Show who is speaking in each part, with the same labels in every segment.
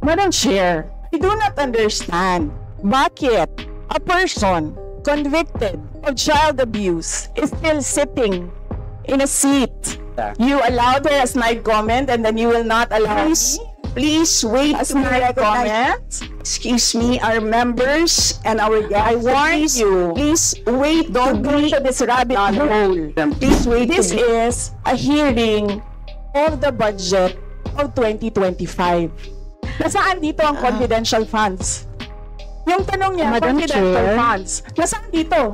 Speaker 1: Madam Chair, I do not understand bakit a person convicted of child abuse is still sitting in a seat. You allowed her as my comment and then you will not allow me?
Speaker 2: Please wait
Speaker 1: As
Speaker 2: to be
Speaker 1: my
Speaker 2: recognized.
Speaker 1: comment?
Speaker 2: Excuse me, our members and our guests.
Speaker 1: I warn you.
Speaker 2: Please wait.
Speaker 1: Don't go to this rabbit hole.
Speaker 2: Please wait.
Speaker 1: This is a hearing of the budget of 2025. Nasaan dito ang confidential funds? Yung tanong niya,
Speaker 2: Madam
Speaker 1: confidential
Speaker 2: Chair.
Speaker 1: funds. Nasaan dito?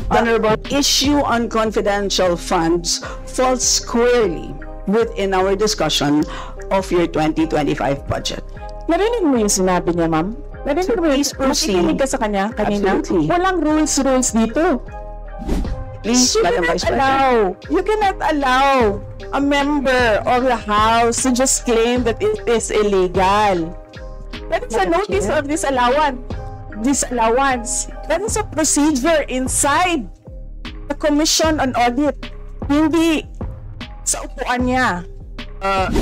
Speaker 2: Honorable, issue on confidential funds falls squarely within our discussion of your 2025 budget.
Speaker 1: Narinig mo yung sinabi niya, ma'am? Narinig mo yung
Speaker 2: Please proceed.
Speaker 1: nakikinig ka sa kanya kanina?
Speaker 2: Absolutely.
Speaker 1: Walang rules dito.
Speaker 2: Please, Madam Vice President.
Speaker 1: You cannot allow a member of the House to just claim that it is illegal. That is a
Speaker 2: Madam
Speaker 1: notice
Speaker 2: Chair.
Speaker 1: of disallowance. That is a procedure inside the Commission on Audit. Hindi sa upuan niya.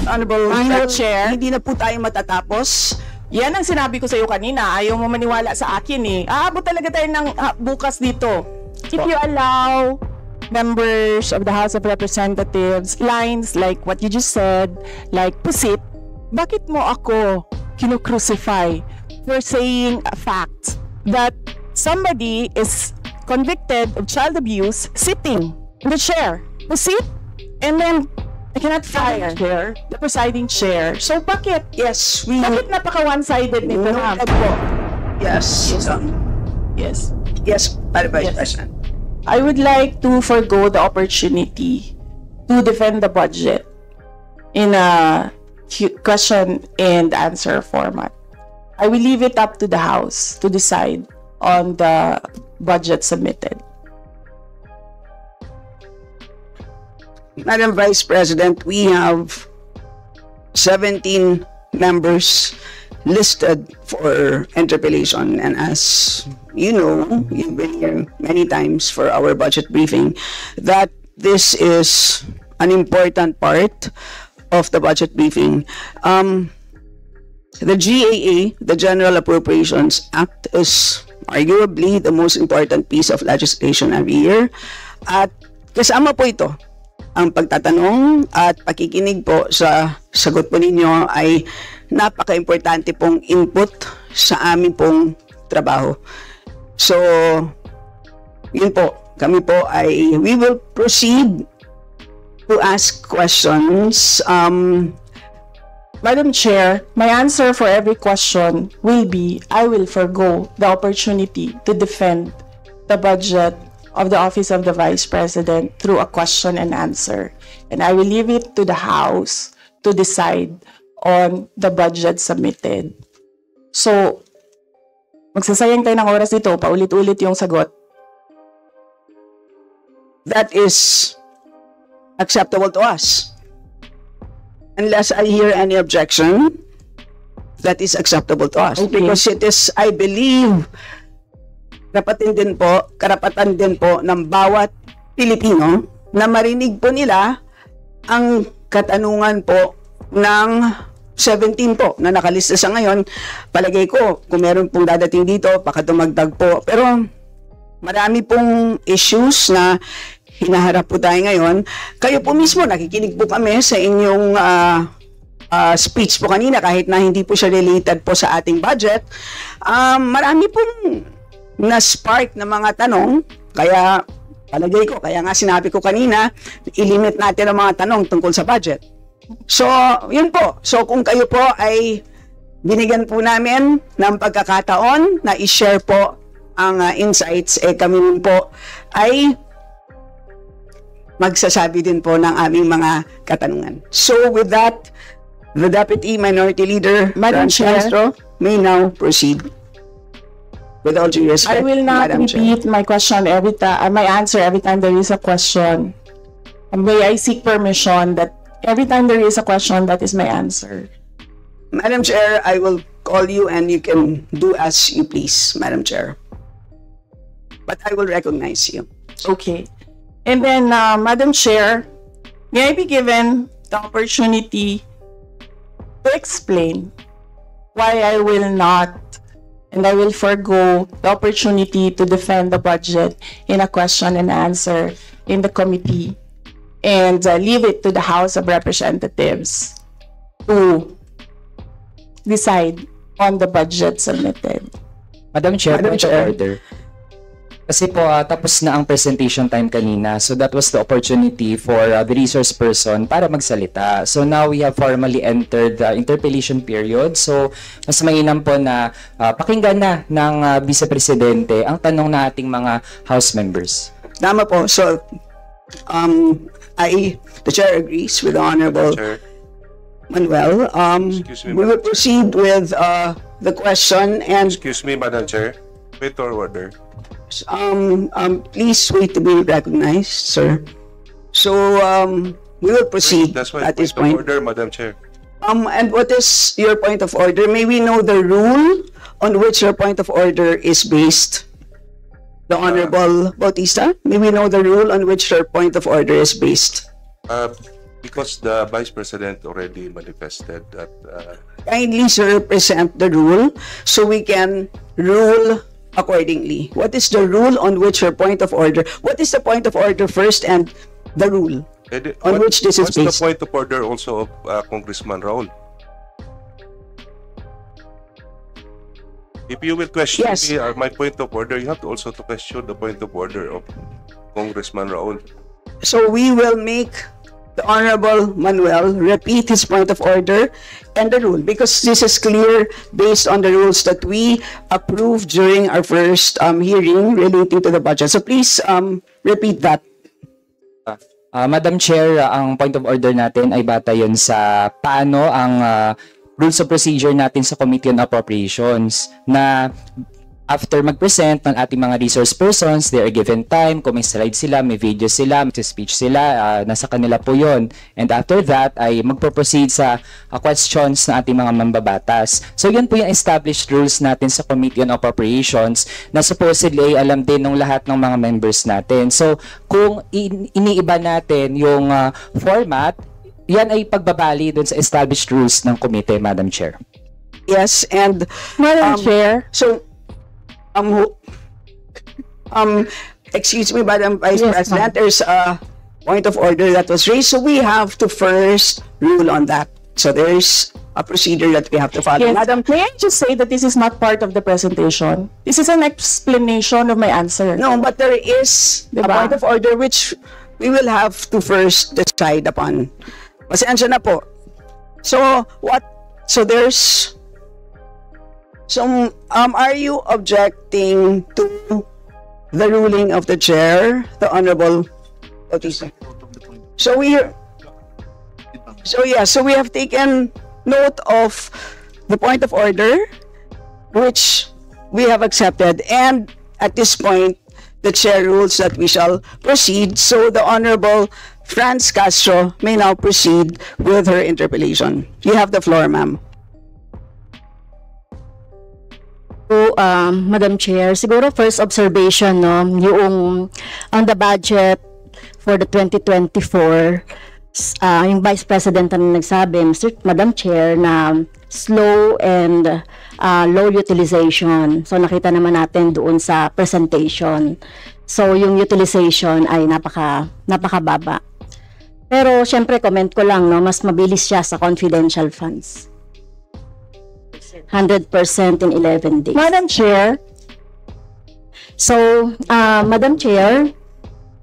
Speaker 2: Honorable
Speaker 1: Madam Chair.
Speaker 2: Hindi na po tayo matatapos.
Speaker 1: Yan ang sinabi ko sa iyo kanina. Ayaw mo maniwala sa akin eh. Aabot talaga tayo ng bukas dito. If you allow members of the House of Representatives lines like what you just said, like pusit, bakit mo ako kinukrucify for saying a fact that somebody is convicted of child abuse sitting in the chair? Pusit? And then I cannot fire the presiding chair. So bakit?
Speaker 2: Yes,
Speaker 1: Bakit napaka one-sided nito, ma'am?
Speaker 2: noted po. Yes.
Speaker 1: Yes.
Speaker 2: Yes, Madam Vice
Speaker 1: Yes.
Speaker 2: President.
Speaker 1: I would like to forgo the opportunity to defend the budget in a question and answer format. I will leave it up to the House to decide on the budget submitted.
Speaker 2: Madam Vice President, we have 17 members listed for interpellation, and as you know, you've been here many times for our budget briefing, that this is an important part of the budget briefing. The GAA, the General Appropriations Act, is arguably the most important piece of legislation every year, at kasama po ito ang pagtatanong at pakikinig po sa sagot po ninyo ay napaka-importante pong input sa aming pong trabaho. So, yun po, kami po ay we will proceed to ask questions.
Speaker 1: Madam Chair, my answer for every question will be I will forgo the opportunity to defend the budget of the Office of the Vice President through a question and answer. And I will leave it to the House to decide on the budget submitted. So, magsasayang tayo ng oras dito, paulit-ulit yung sagot.
Speaker 2: That is acceptable to us. Unless I hear any objection, that is acceptable to us.
Speaker 1: Okay.
Speaker 2: Because it is, I believe, karapatan din po ng bawat Pilipino na marinig po nila ang katanungan po ng 17 po na nakalista sa ngayon. Palagay ko, kung meron pong dadating dito, baka dumagdag po. Pero marami pong issues na hinaharap po tayo ngayon. Kayo po mismo, nakikinig po kami sa inyong speech po kanina, kahit na hindi po siya related po sa ating budget. Marami pong na-spark na mga tanong, kaya palagay ko, kaya nga sinabi ko kanina, ilimit natin ang mga tanong tungkol sa budget. So, yun po. So, kung kayo po ay binigyan po namin ng pagkakataon na i-share po ang insights, kami rin po ay magsasabi din po ng aming mga katanungan. So, with that, the Deputy Minority Leader,
Speaker 1: Madam
Speaker 2: Franz
Speaker 1: Chair.
Speaker 2: Castro, may now proceed. With all due respect,
Speaker 1: I will not
Speaker 2: Madam Chair.
Speaker 1: repeat my question my answer every time there is a question. And may I seek permission that every time there is a question, that is my answer.
Speaker 2: Madam Chair, I will call you and you can do as you please, Madam Chair. But I will recognize you.
Speaker 1: Okay. And then, Madam Chair, may I be given the opportunity to explain why I will not and I will forgo the opportunity to defend the budget in a question and answer in the committee and leave it to the House of Representatives to decide on the budget submitted.
Speaker 3: Madam Chair,
Speaker 2: Madam
Speaker 3: point of
Speaker 2: Chair.
Speaker 3: order. Kasi po tapos na ang presentation time kanina. So that was the opportunity for the resource person para magsalita. So now we have formally entered the interpellation period. So mas mainam po na pakinggan na ng Vice Presidente ang tanong na ating mga House members.
Speaker 2: Tama po. So, the Chair agrees with the Honorable
Speaker 4: Chair,
Speaker 2: Manuel.
Speaker 4: Excuse me,
Speaker 2: We will proceed with the question and
Speaker 4: excuse me, Madam Chair. Wait or order.
Speaker 2: please wait to be recognized, sir. So, we will proceed
Speaker 4: That's my
Speaker 2: at this
Speaker 4: point
Speaker 2: point.
Speaker 4: of order, Madam Chair.
Speaker 2: And what is your point of order? May we know the rule on which your point of order is based? The Honorable Bautista, may we know the rule on which your point of order is based?
Speaker 4: Because the Vice President already manifested that
Speaker 2: Kindly, sir, present the rule so we can rule accordingly. What is the rule on which your point of order? What is the point of order first and the rule on which this is
Speaker 4: what's the
Speaker 2: based?
Speaker 4: point of order also of Congressman Raul? If you will question
Speaker 2: Yes.
Speaker 4: me, my point of order, you have to also to question the point of order of Congressman Raul.
Speaker 2: So we will make the Honorable Manuel repeat his point of order and the rule because this is clear based on the rules that we approved during our first hearing relating to the budget. So please repeat that.
Speaker 3: Madam Chair, ang point of order natin ay bata yun sa paano ang rules of procedure natin sa Committee on Appropriations na after mag-present ng ating mga resource persons, they are given time, kung may slide sila, may video sila, may speech sila, nasa kanila po yun. And after that, ay magpo-proceed sa questions ng ating mga mambabatas. So yun po yung established rules natin sa Committee on Appropriations na supposedly ay alam din ng lahat ng mga members natin. So kung iniiba natin yung format, yan ay pagbabali dun sa established rules ng committee, Madam Chair.
Speaker 2: Yes, and
Speaker 1: Madam Chair,
Speaker 2: so excuse me, Madam Vice
Speaker 1: Yes,
Speaker 2: President, there's a point of order that was raised, so we have to first rule on that. So there's a procedure that we have to follow.
Speaker 1: yes,
Speaker 2: Madam,
Speaker 1: may I just say that this is not part of the presentation? This is an explanation of my answer.
Speaker 2: no, but there is a
Speaker 1: Diba?
Speaker 2: point of order which we will have to first decide upon. Pasensya na po. So what? So there's. So are you objecting to the ruling of the chair, the Honorable Bautista? So we. So yeah. So we have taken note of the point of order, which we have accepted, and at this point, the chair rules that we shall proceed. So the Honorable Franz Castro may now proceed with her interpellation. You have the floor, ma'am.
Speaker 5: So, Madam Chair, siguro first observation, no, yung on the budget for the 2024, yung Vice President na nagsabi, Madam Chair, na slow and low utilization. So nakita naman natin doon sa presentation. So yung utilization ay napakababa. Pero syempre comment ko lang, no, mas mabilis siya sa confidential funds. 100% in 11 days.
Speaker 1: Madam Chair,
Speaker 5: So, Madam Chair,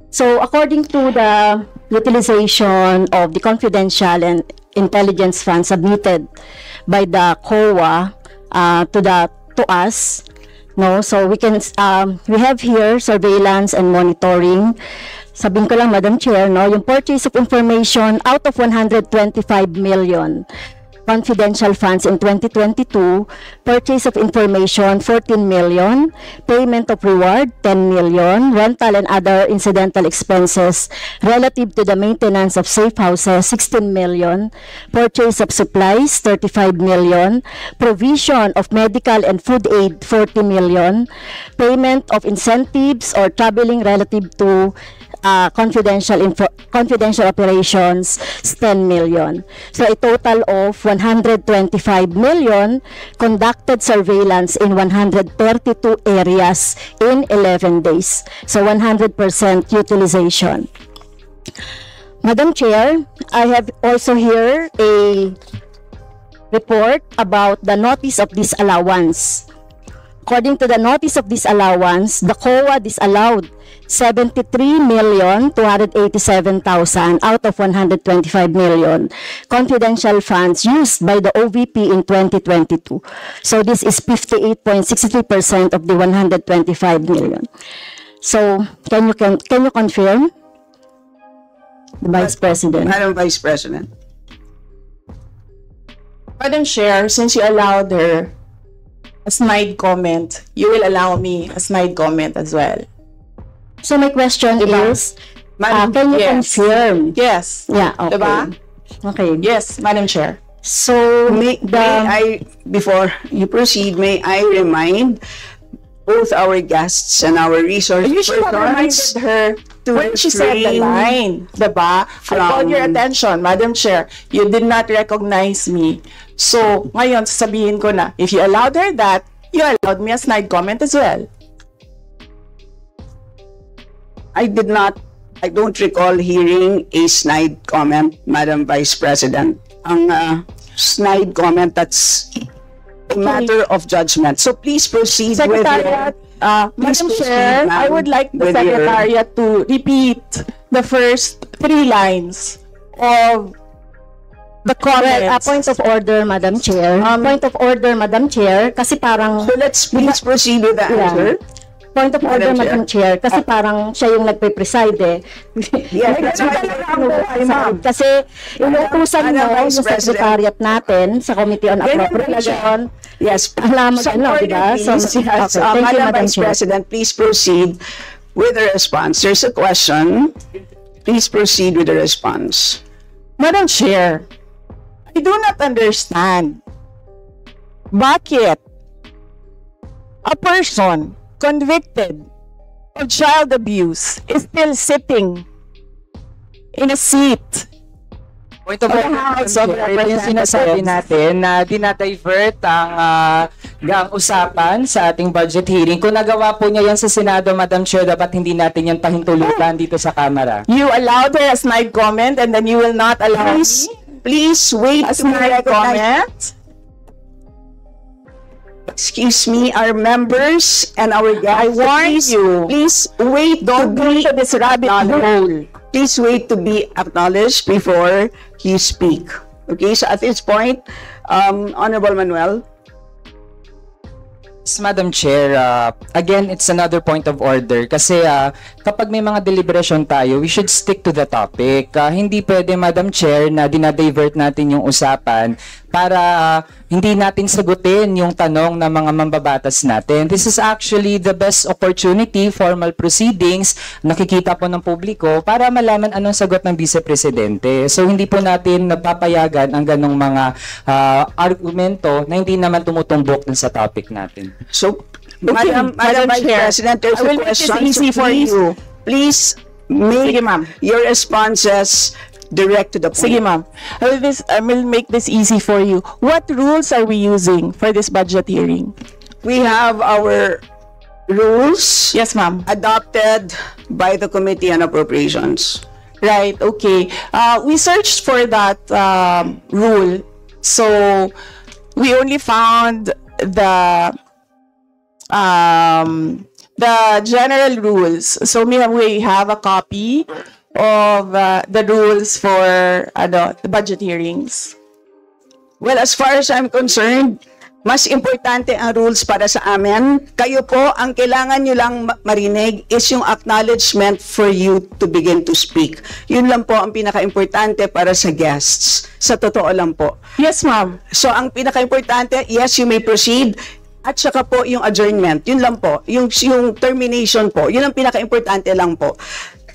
Speaker 5: so according to the utilization of the confidential and intelligence funds submitted by the COA to us, no, so we have here surveillance and monitoring. Sabihin ko lang, Madam Chair, no, yung purchase of information out of 125 million confidential funds in 2022, purchase of information 14 million, payment of reward 10 million, rental and other incidental expenses relative to the maintenance of safe houses 16 million, purchase of supplies 35 million, provision of medical and food aid 40 million, payment of incentives or traveling relative to confidential operations is 10 million. So a total of 125 million conducted surveillance in 132 areas in 11 days. So 100% utilization. Madam Chair, I have also here a report about the notice of disallowance. According to the notice of disallowance, the COA disallowed 73,287,000 out of 125 million confidential funds used by the OVP in 2022. So this is 58.63% of the 125 million. So can you confirm, the Vice President?
Speaker 2: Madam Vice President.
Speaker 1: Madam Chair, since you allowed her a snide comment, you will allow me a snide comment as well.
Speaker 5: So my question is,
Speaker 2: Madam,
Speaker 5: can you
Speaker 1: yes.
Speaker 5: confirm?
Speaker 1: Yes.
Speaker 5: Yeah, okay.
Speaker 1: Diba?
Speaker 5: Okay.
Speaker 1: Yes, Madam Chair.
Speaker 5: So
Speaker 2: Before you proceed, may I remind both our guests and our resource
Speaker 1: You should have
Speaker 2: persons
Speaker 1: reminded her
Speaker 2: to
Speaker 1: when she said the
Speaker 2: refrain
Speaker 1: line, diba? I called your attention, Madam Chair. You did not recognize me. So, ngayon, sasabihin ko na, if you allowed her that, you allowed me a snide comment as well.
Speaker 2: I don't recall hearing a snide comment, Madam Vice President. Ang snide comment, that's a matter of judgment. So please proceed
Speaker 1: Secretariat,
Speaker 2: please
Speaker 1: Madam
Speaker 2: proceed,
Speaker 1: Chair,
Speaker 2: ma'am,
Speaker 1: I would like the
Speaker 2: with your-
Speaker 1: Secretariat to repeat the first 3 lines of the comments.
Speaker 5: well, a point of order, Madam Chair. Point of order, Madam Chair, kasi parang
Speaker 2: So let's please proceed with the answer.
Speaker 5: point of order, Madam Chair, kasi parang siya yung nagpe-preside eh.
Speaker 2: Yes, that's why
Speaker 5: Kasi inutusan
Speaker 2: Madam
Speaker 5: mo yung
Speaker 2: Vice President.
Speaker 5: secretariat natin sa Committee on Appropriation.
Speaker 2: Yes.
Speaker 5: Alam mo,
Speaker 2: So,
Speaker 5: ano, diba? So,
Speaker 2: please, yes,
Speaker 5: okay, thank you,
Speaker 2: Madam
Speaker 5: Madam
Speaker 2: Vice
Speaker 5: Chair.
Speaker 2: President, please proceed with the response. There's a question. Please proceed with the response.
Speaker 1: Madam Chair, I do not understand bakit a person convicted of child abuse is still sitting in a seat.
Speaker 3: Point of order,
Speaker 1: House
Speaker 3: Madam
Speaker 1: of
Speaker 3: Chair, ito yung sinasabi natin na dinadivert ang usapan sa ating budget hearing. Kung nagawa po niya yan sa Senado, Madam Chair, dapat hindi natin yan pahintulutan dito sa Kamara.
Speaker 1: You allowed her a snide comment and then you will not allow
Speaker 2: Please,
Speaker 1: me
Speaker 2: please wait
Speaker 1: a
Speaker 2: to be
Speaker 1: snide
Speaker 2: recognized.
Speaker 1: comment?
Speaker 2: Excuse me, our members and our guests.
Speaker 1: I warned you.
Speaker 2: Please wait
Speaker 1: Don't go into this rabbit hole.
Speaker 2: Please wait to be acknowledged before you speak. Okay, so at this point, Honorable Manuel.
Speaker 3: Madam Chair, again, it's another point of order kasi kapag may mga deliberation tayo, we should stick to the topic. Hindi pwede, Madam Chair, na dinadivert natin yung usapan para hindi natin sagutin yung tanong ng mga mambabatas natin. This is actually the best opportunity, formal proceedings, nakikita po ng publiko para malaman anong sagot ng Vice Presidente. So hindi po natin napapayagan ang ganong mga argumento na hindi naman tumutumbok sa topic natin.
Speaker 2: So,
Speaker 1: Okay,
Speaker 2: Madam Vice
Speaker 1: Chair,
Speaker 2: President, there's
Speaker 1: I will
Speaker 2: a
Speaker 1: make this
Speaker 2: question.
Speaker 1: easy for you.
Speaker 2: Please make
Speaker 1: Sige, ma'am.
Speaker 2: your responses direct to the point.
Speaker 1: Sige, ma'am. I will make this easy for you. What rules are we using for this budget hearing?
Speaker 2: We have our rules
Speaker 1: Yes, ma'am.
Speaker 2: adopted by the Committee on Appropriations.
Speaker 1: Right, okay. We searched for that rule. So, we only found the general rules. So, we have a copy of the rules for the budget hearings.
Speaker 2: Well, as far as I'm concerned, mas importante ang rules para sa amin. Kayo po, ang kailangan nyo lang marinig is yung acknowledgement for you to begin to speak. Yun lang po ang pinaka-importante para sa guests. Sa totoo lang po.
Speaker 1: Yes, ma'am.
Speaker 2: So, ang pinaka-importante, yes, you may proceed. At saka po yung adjournment. Yun lang po. Yung termination po. Yun ang pinaka-importante lang po.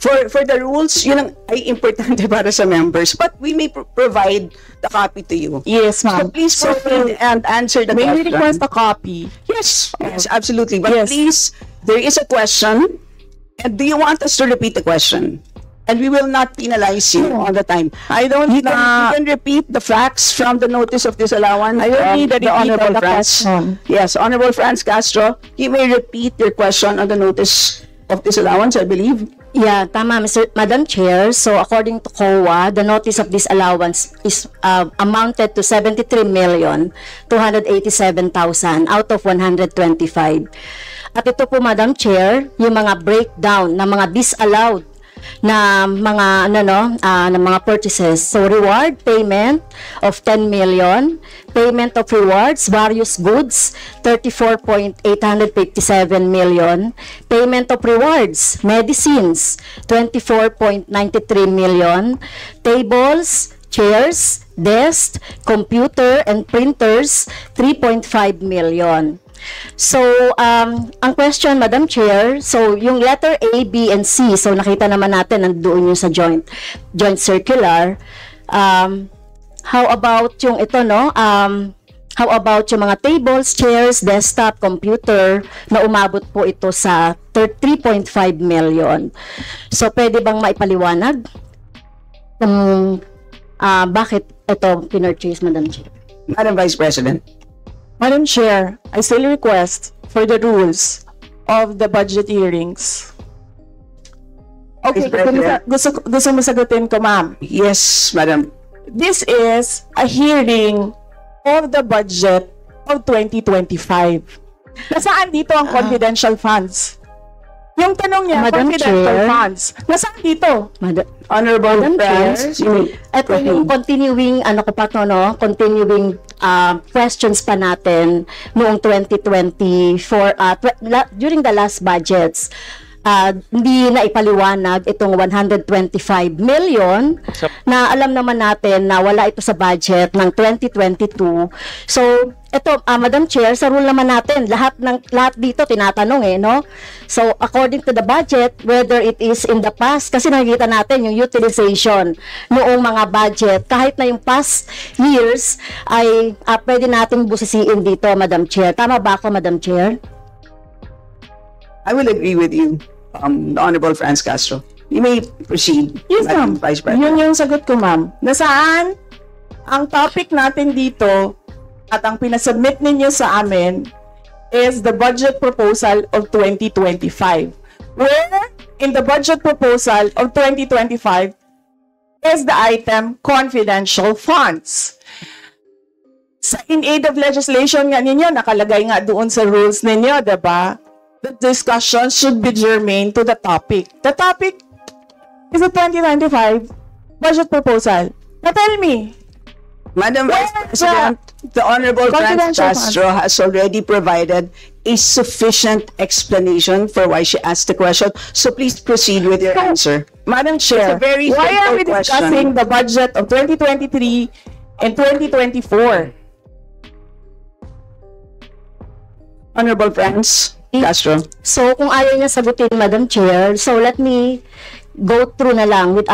Speaker 2: For the rules, yun ang ay importante para sa members. But we may provide the copy to you.
Speaker 1: Yes,
Speaker 2: So
Speaker 1: ma'am.
Speaker 2: please proceed and answer the
Speaker 1: May we
Speaker 2: question.
Speaker 1: request a copy?
Speaker 2: Yes, yes, absolutely. But
Speaker 1: Yes.
Speaker 2: please, there is a question. And do you want us to repeat the question? And we will not penalize you all the time.
Speaker 1: I don't
Speaker 2: You can repeat the facts from the notice of disallowance.
Speaker 1: I don't
Speaker 2: from
Speaker 1: need a
Speaker 2: the
Speaker 1: repeat
Speaker 2: Honorable
Speaker 1: of the
Speaker 2: Franz.
Speaker 1: question.
Speaker 2: Yes, Honorable Franz Castro, you may repeat your question on the notice of disallowance, I believe.
Speaker 5: Yeah, tama, Madam Chair. So according to COA, the notice of disallowance is amounted to 73,287,000 out of 125. At ito po, Madam Chair, yung mga breakdown ng mga disallowed na mga na mga purchases. So reward payment of 10 million, payment of rewards, various goods 34.857 million, payment of rewards, medicines 24.93 million, tables, chairs, desks, computer and printers 3.5 million. So, ang question, Madam Chair, so yung letter A, B, and C, so nakita naman natin nandoon yung sa joint circular. How about yung ito, no? How about yung mga tables, chairs, desktop, computer, na umabot po ito sa 3.5 million. So, pwede bang maipaliwanag kung bakit ito pinurchase, Madam Chair?
Speaker 2: Madam Vice President.
Speaker 1: Madam Chair, I still request for the rules of the budget hearings. Okay,
Speaker 2: Vice President.
Speaker 1: gusto mo sagutin ko, ma'am.
Speaker 2: Yes, Madam.
Speaker 1: This is a hearing of the budget of 2025. Nasaan dito ang confidential funds? Yung tanong niya,
Speaker 5: Madam
Speaker 1: confidential
Speaker 5: Chair.
Speaker 1: funds. Nasaan dito?
Speaker 2: Honorable
Speaker 5: Madam
Speaker 2: Franz,
Speaker 5: Ito yung continuing, continuing questions pa natin noong 2024, during the last budgets. Hindi na ipaliwanag itong 125 million na alam naman natin na wala ito sa budget ng 2022. So, ito, Madam Chair, sa rule naman natin, lahat dito tinatanong no? So, according to the budget, whether it is in the past, kasi nakikita natin yung utilization noong mga budget, kahit na yung past years, ay pwede natin busisiin dito, Madam Chair. Tama ba ako, Madam Chair?
Speaker 2: I will agree with you, the Honorable Franz Castro. You may proceed,
Speaker 1: Yes,
Speaker 2: Madam
Speaker 1: ma'am.
Speaker 2: Vice President.
Speaker 1: Yun yung sagot ko, ma'am. Nasaan ang topic natin dito at ang pinasubmit ninyo sa amin is the budget proposal of 2025. Where in the budget proposal of 2025 is the item confidential funds. In aid of legislation nga ninyo, nakalagay nga doon sa rules ninyo, diba? The discussion should be germane to the topic. The topic is the 2025 budget proposal. Now tell me,
Speaker 2: Madam Vice
Speaker 1: Where
Speaker 2: President, the Honorable Franz
Speaker 1: confidential
Speaker 2: Castro has already provided a sufficient explanation for why she asked the question. So please proceed with your answer.
Speaker 1: Madam Chair,
Speaker 2: It's a very
Speaker 1: why are we
Speaker 2: simple
Speaker 1: discussing the budget of 2023 and 2024?
Speaker 2: Honorable Franz Castro.
Speaker 5: So, kung ayaw niya sagutin, Madam Chair, so let me go through na lang with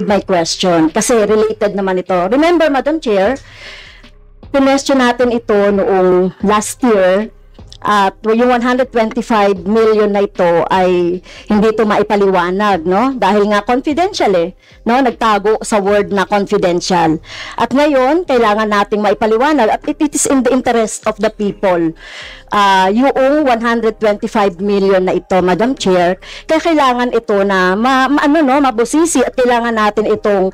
Speaker 5: my question kasi related naman ito. Remember, Madam Chair, pinestyon natin ito noong last year at yung 125 million na ito ay hindi ito maipaliwanag, no? Dahil nga confidential no? Nagtago sa word na confidential. At ngayon, kailangan nating maipaliwanag at it is in the interest of the people. Yung 125 million na ito, Madam Chair, kaya kailangan ito na mabusisi at kailangan ito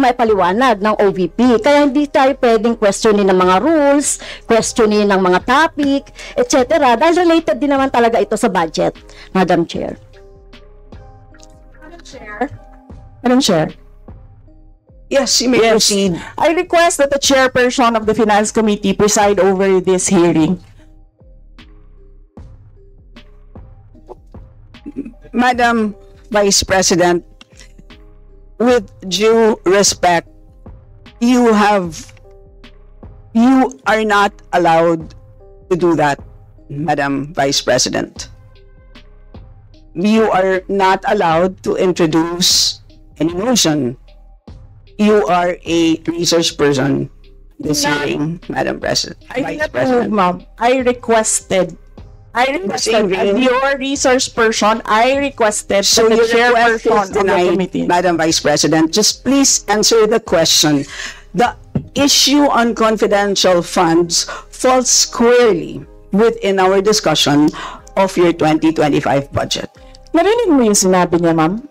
Speaker 5: maipaliwanag ng OVP. Kaya hindi tayo pwedeng questionin ng mga rules, questionin ng mga topic, etc. Dahil related din naman talaga ito sa budget, Madam Chair.
Speaker 1: Madam Chair,
Speaker 2: Yes, you may proceed.
Speaker 1: I request that the chairperson of the Finance Committee preside over this hearing.
Speaker 2: Madam Vice President, with due respect, you are not allowed to do that, Madam Vice President. You are not allowed to introduce any motion. You are a research person this hearing, Madam President.
Speaker 1: I did
Speaker 2: Vice
Speaker 1: not move,
Speaker 2: President.
Speaker 1: ma'am. I requested I requested,
Speaker 2: Same
Speaker 1: as
Speaker 2: vein.
Speaker 1: your resource person, I requested
Speaker 2: So
Speaker 1: that the
Speaker 2: your request
Speaker 1: chairperson
Speaker 2: is
Speaker 1: of the
Speaker 2: denied,
Speaker 1: committee.
Speaker 2: Madam Vice President. Just please answer the question. The issue on confidential funds falls squarely within our discussion of your 2025 budget.
Speaker 1: Narinig mo yung sinabi niya, ma'am?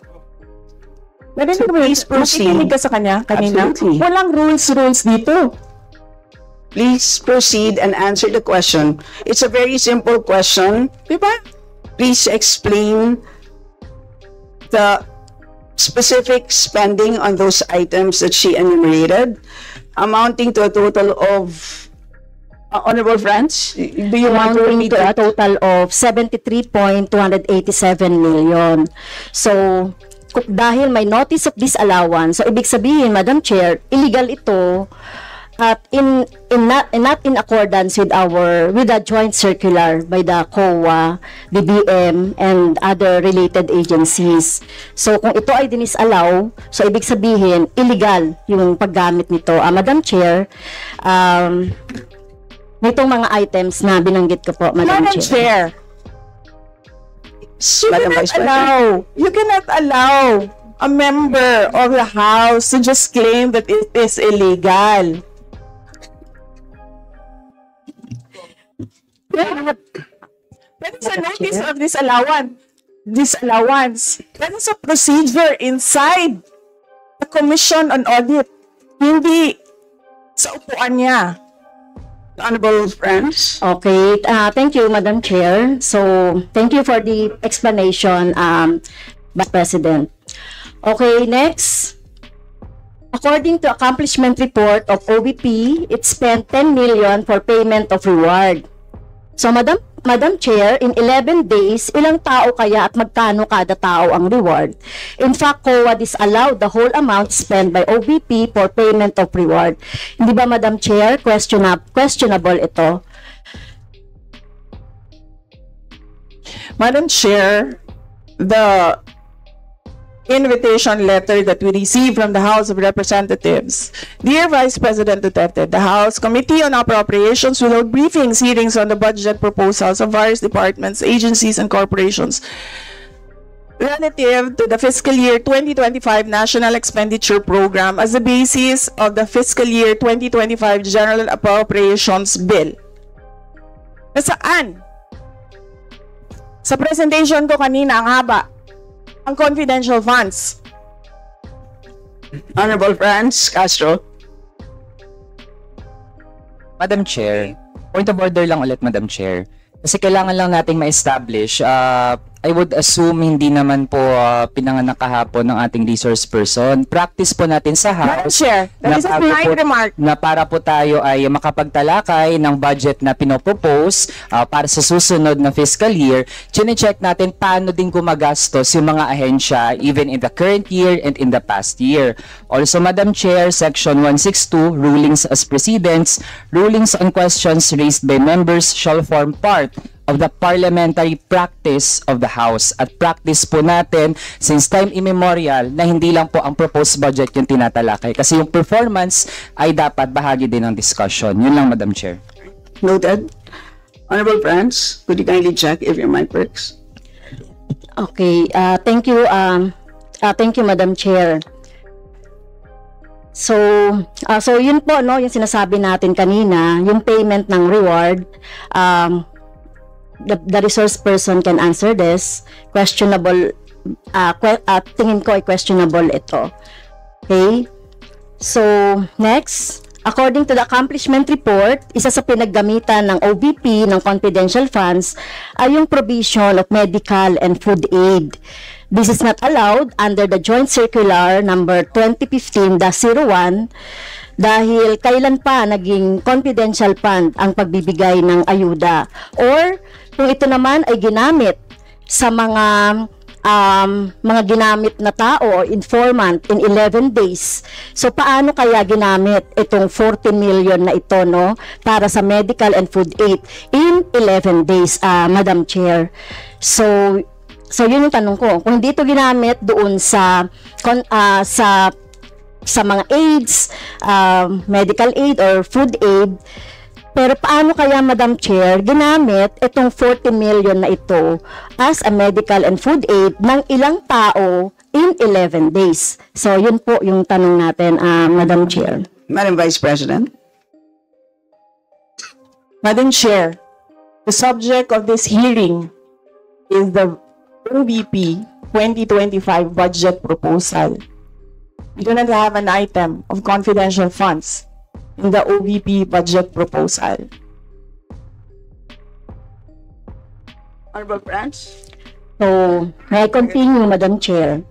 Speaker 1: Narinig mo yung
Speaker 2: please proceed.
Speaker 1: nakikinig ka sa kanya kanina?
Speaker 2: Absolutely.
Speaker 1: Walang rules dito.
Speaker 2: Please proceed and answer the question. It's a very simple question.
Speaker 1: Diba?
Speaker 2: Please explain the specific spending on those items that she enumerated, amounting to a total of, honorable friends, do you want to
Speaker 5: amounting
Speaker 2: repeat
Speaker 5: to a
Speaker 2: it?
Speaker 5: total of 73.287 million. So, dahil may notice of disallowance, so ibig sabihin, Madam Chair, illegal ito at not in accordance with the joint circular by the COA, BBM, and other related agencies. So, kung ito ay dinisallow, so ibig sabihin, illegal yung paggamit nito. Madam Chair, nitong mga items na binanggit ko po, Madam
Speaker 1: Madam Chair,
Speaker 2: Madam Vice President.
Speaker 1: you cannot allow a member of the House to just claim that it is illegal. That is a notice of disallowance. That is a procedure inside the Commission on Audit. Hindi sa upuan niya.
Speaker 2: Honorable friends.
Speaker 5: Okay, thank you, Madam Chair. So, thank you for the explanation, Vice President. Okay, next. According to accomplishment report of OVP, it spent 10 million for payment of reward. So, Madam Chair, in 11 days, ilang tao kaya at magkano kada tao ang reward? In fact, COA disallowed the whole amount spent by OVP for payment of reward. Hindi ba, Madam Chair, questionable ito?
Speaker 1: Madam Chair, the invitation letter that we received from the House of Representatives. Dear Vice President Duterte, the House Committee on Appropriations will hold briefings, hearings on the budget proposals of various departments, agencies, and corporations relative to the fiscal year 2025 National Expenditure Program as the basis of the fiscal year 2025 General Appropriations Bill. Nasaan? Sa presentation ko kanina, ang haba. Ang confidential funds.
Speaker 2: Honorable friends, Castro.
Speaker 3: Madam Chair, point of order lang ulit, Madam Chair. Kasi kailangan lang nating ma-establish. I would assume hindi naman po pinanganak kahapon ng ating resource person. Practice po natin sa
Speaker 1: Madam
Speaker 3: House
Speaker 1: Chair, that is a
Speaker 3: bago
Speaker 1: kind remark.
Speaker 3: na para po tayo ay makapagtalakay ng budget na pinopropose para sa susunod na fiscal year, chine-check natin paano din gumagastos yung mga ahensya even in the current year and in the past year. Also, Madam Chair, Section 162, Rulings as Precedents, rulings on questions raised by members shall form part of the parliamentary practice of the House. At practice po natin since time immemorial na hindi lang po ang proposed budget yung tinatalakay. Kasi yung performance ay dapat bahagi din ng discussion. Yun lang, Madam Chair.
Speaker 2: Noted. Honorable friends, could you kindly check if your mic works?
Speaker 5: Okay, thank you, Madam Chair. So yun po, no, yung sinasabi natin kanina, yung payment ng reward, the resource person can answer this. Questionable, tingin ko ay questionable ito. Okay? So, next, according to the accomplishment report, isa sa pinaggamitan ng OVP ng confidential funds ay yung provision of medical and food aid. This is not allowed under the Joint Circular number 2015-01 dahil kailan pa naging confidential fund ang pagbibigay ng ayuda, or kung ito naman ay ginamit sa mga ginamit na tao o informant in 11 days. So paano kaya ginamit itong 14 million na ito, no, para sa medical and food aid in 11 days, Madam Chair? So yun yung tanong ko. Kung hindi ito ginamit doon sa mga aids, medical aid or food aid, Pero paano kaya, Madam Chair, ginamit itong 40 million na ito as a medical and food aid ng ilang tao in 11 days? So, yun po yung tanong natin, Madam Chair.
Speaker 2: Madam Vice President.
Speaker 1: Madam Chair, the subject of this hearing is the OVP 2025 budget proposal. We do not have an item of confidential funds in the OVP budget proposal.
Speaker 2: Honorable Branch.
Speaker 5: So, may I continue, Madam Chair?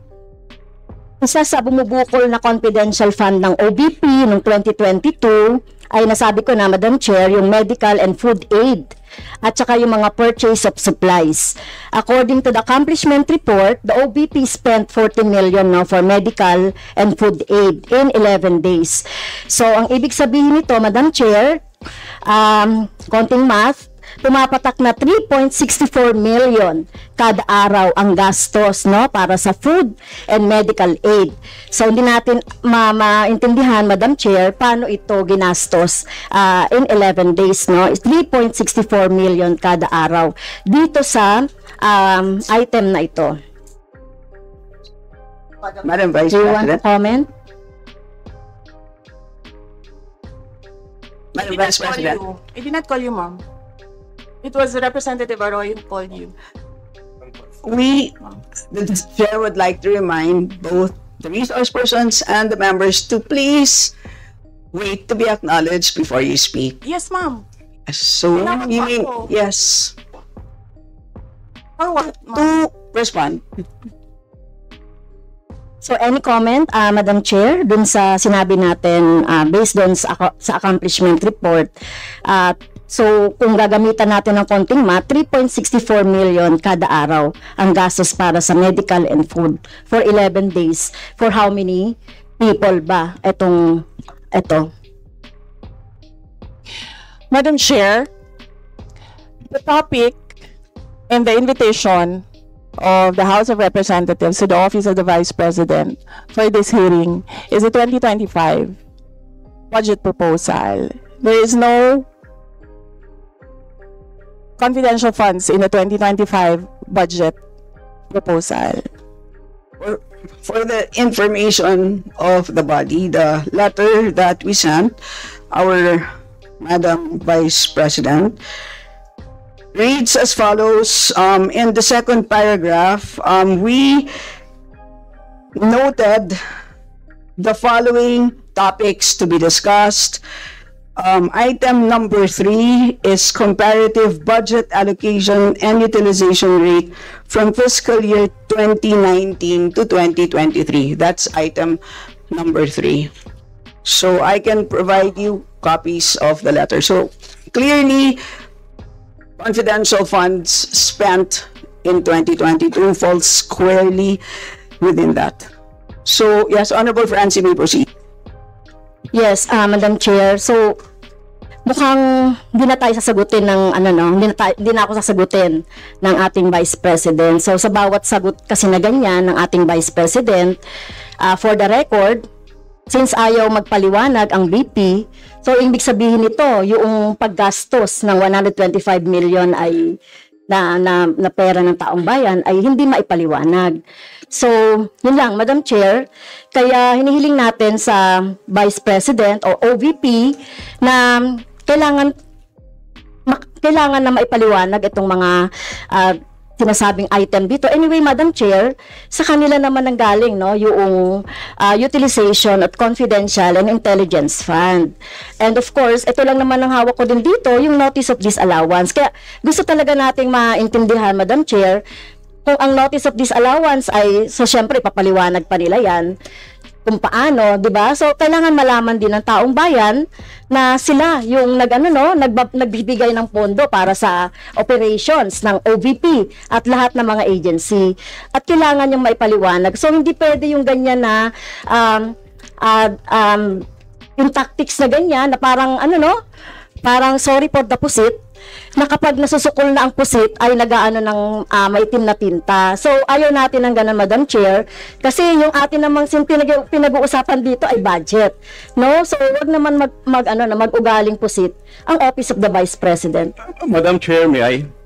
Speaker 5: Isa sa bumubukol na confidential fund ng OBP noong 2022 ay nasabi ko na, Madam Chair, yung medical and food aid at saka yung mga purchase of supplies. According to the accomplishment report, the OBP spent 40 million now for medical and food aid in 11 days. So, ang ibig sabihin nito, Madam Chair, konting math, tumapatak na 3.64 million kada araw ang gastos, no, para sa food and medical aid. So hindi natin maintindihan, Madam Chair, paano ito ginastos in 11 days, no? 3.64 million kada araw dito sa item na ito.
Speaker 2: Madam Vice
Speaker 5: Do you want to
Speaker 2: President.
Speaker 5: comment?
Speaker 2: Madam Vice President.
Speaker 1: I did not call you, ma'am. It was Representative Arroyo who called you.
Speaker 2: The chair would like to remind both the resource persons and the members to please wait to be acknowledged before you speak.
Speaker 1: Yes, ma'am.
Speaker 2: So, you mean,
Speaker 1: ako.
Speaker 2: yes,
Speaker 1: For what, ma'am?
Speaker 2: to respond.
Speaker 5: So any comment, Madam Chair, dun sa sinabi natin based dun sa accomplishment report? So kung gagamitan natin ng konting math, 3.64 million kada araw ang gastos para sa medical and food for 11 days. For how many people ba ito?
Speaker 1: Madam Chair, the topic and the invitation of the House of Representatives to the Office of the Vice President for this hearing is the 2025 budget proposal. There is no confidential funds in the 2025 budget proposal.
Speaker 2: For the information of the body, the letter that we sent, our Madam Vice President, reads as follows. In the second paragraph, we noted the following topics to be discussed. Item number 3 is comparative budget allocation and utilization rate from fiscal year 2019 to 2023. That's item number 3. So I can provide you copies of the letter. So clearly, confidential funds spent in 2022 falls squarely within that. So yes, Honorable Francie, may proceed.
Speaker 5: Yes, Madam Chair. So mukhang hindi na tayo sasagutin ng hindi na ako sasagutin ng ating Vice President. So sa bawat sagot kasi na ganyan ng ating Vice President, for the record, since ayaw magpaliwanag ang BP, so ibig sabihin nito, yung paggastos ng 125 million ay na pera ng taong bayan ay hindi maipaliwanag. So, yun lang, Madam Chair. Kaya hinihiling natin sa Vice President o OVP na kailangan na maipaliwanag itong mga sinasabing item dito. Anyway, Madam Chair, sa kanila naman nanggaling, no, yung utilization at confidential and intelligence fund. And of course, ito lang naman ang hawak ko din dito, yung notice of disallowance. Kaya gusto talaga nating maintindihan, Madam Chair, kung ang notice of disallowance ay, so syempre, papaliwanag pa nila yan, kung paano, 'di ba? So kailangan malaman din ng taong bayan na sila yung nagbibigay ng pondo para sa operations ng OVP at lahat ng mga agency. At kailangan yung maipaliwanag. So hindi pwede yung ganyan na yung tactics na ganyan na parang parang sorry for the pusit, na kapag nasusukol na ang pusit ay nagaano ng maitim na tinta. So ayaw natin ng ganun, Madam Chair, kasi yung atin namang pinag-uusapan dito ay budget. No? So wag naman mag-ugaling pusit ang Office of the Vice President.
Speaker 6: Madam Chair, may I?